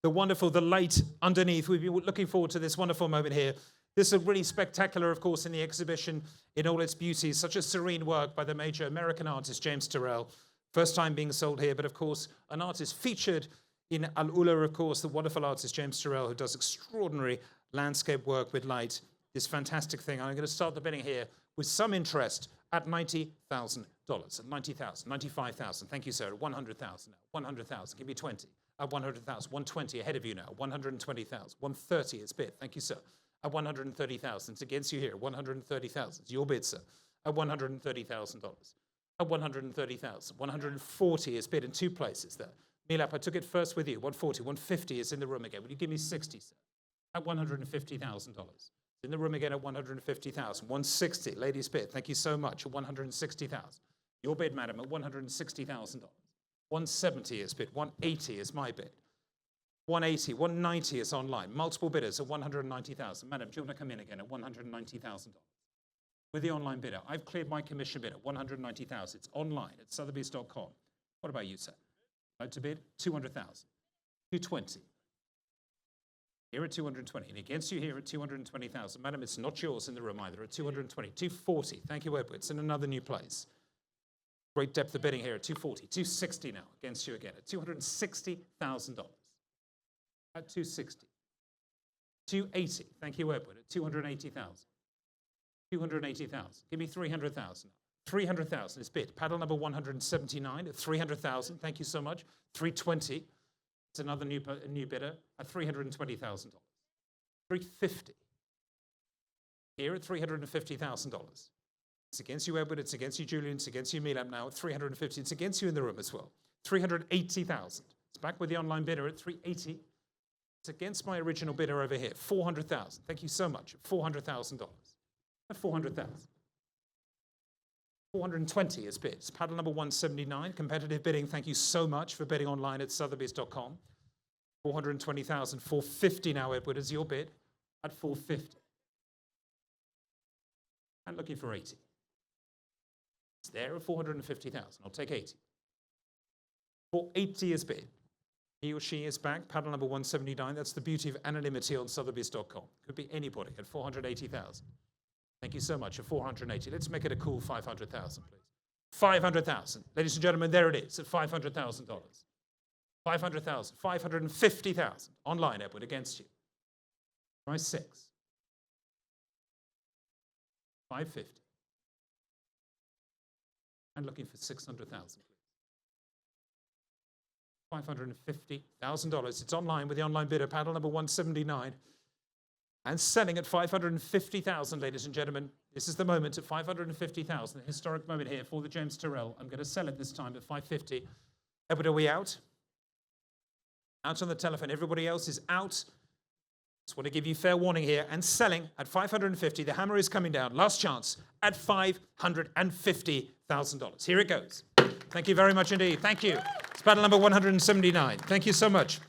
the wonderful, the light underneath. We've been looking forward to this wonderful moment here. This is really spectacular, of course, in the exhibition in all its beauty. Such a serene work by the major American artist, James Turrell. First time being sold here, but of course, an artist featured in AlUla, of course, the wonderful artist, James Turrell, who does extraordinary landscape work with light. This fantastic thing. I'm going to start the bidding here with some interest at $90,000. At $90,000, $95,000. Thank you, sir. At $100,000 now. $100,000. Give me 20. At $100,000. $120 ahead of you now. $120,000. $130 is bid. Thank you, sir. At $130,000. It's against you here. $130,000. It's your bid, sir. At $130,000. At $130,000. $140 is bid in two places there. Milap, I took it first with you. $140. $150 is in the room again. Will you give me 60, sir? At $150,000. In the room again at $150,000. $160, ladies bid. Thank you so much. At $160,000. Your bid, madam, at $160,000. $170 is bid. $180 is my bid. $180, $190 is online. Multiple bidders at $190,000. Madam, do you want to come in again at $190,000? With the online bidder, I've cleared my commission bid at $190,000. It's online at Sotheby's.com. What about you, sir? Like to bid? $200,000. $220. Here at $220, and against you here at $220,000. Madam, it's not yours in the room either, at $220. $240, thank you, Edward. It's in another new place. Great depth of bidding here at $240. $260 now, against you again, at $260,000. At $260. $280, thank you, Edward, at $280,000. $280,000, give me $300,000. $300,000 is bid. Paddle number 179 at $300,000, thank you so much. $320. It's another new bidder at $320,000. $350. Here at $350,000. It's against you, Edward. It's against you, Julian. It's against you, Milam. Now at $350. It's against you in the room as well. $380,000. It's back with the online bidder at $380. It's against my original bidder over here. $400,000. Thank you so much. $400,000. At $400,000. $420 is bid. It's paddle number 179. Competitive bidding. Thank you so much for bidding online at Sotheby's.com. $420,000. $450 now, Edward, is your bid at $450. And looking for $80. It's there at $450,000. I'll take $80. $480 is bid. He or she is back. Paddle number 179. That's the beauty of anonymity on Sotheby's.com. Could be anybody at $480,000. Thank you so much, at $480. Let's make it a cool $500,000, please. $500,000. Ladies and gentlemen, there it is, at $500,000. $500,000. $550,000. Online, Edward, against you. Price 6. $550. And looking for $600,000, please. $550,000. It's online with the online bidder, paddle number 179. And selling at $550,000, ladies and gentlemen. This is the moment at $550,000, the historic moment here for the James Turrell. I'm going to sell it this time at $550. Edward, are we out? Out on the telephone. Everybody else is out. Just want to give you fair warning here. And selling at $550. The hammer is coming down. Last chance at $550,000. Here it goes. Thank you very much indeed. Thank you. It's battle number 179. Thank you so much.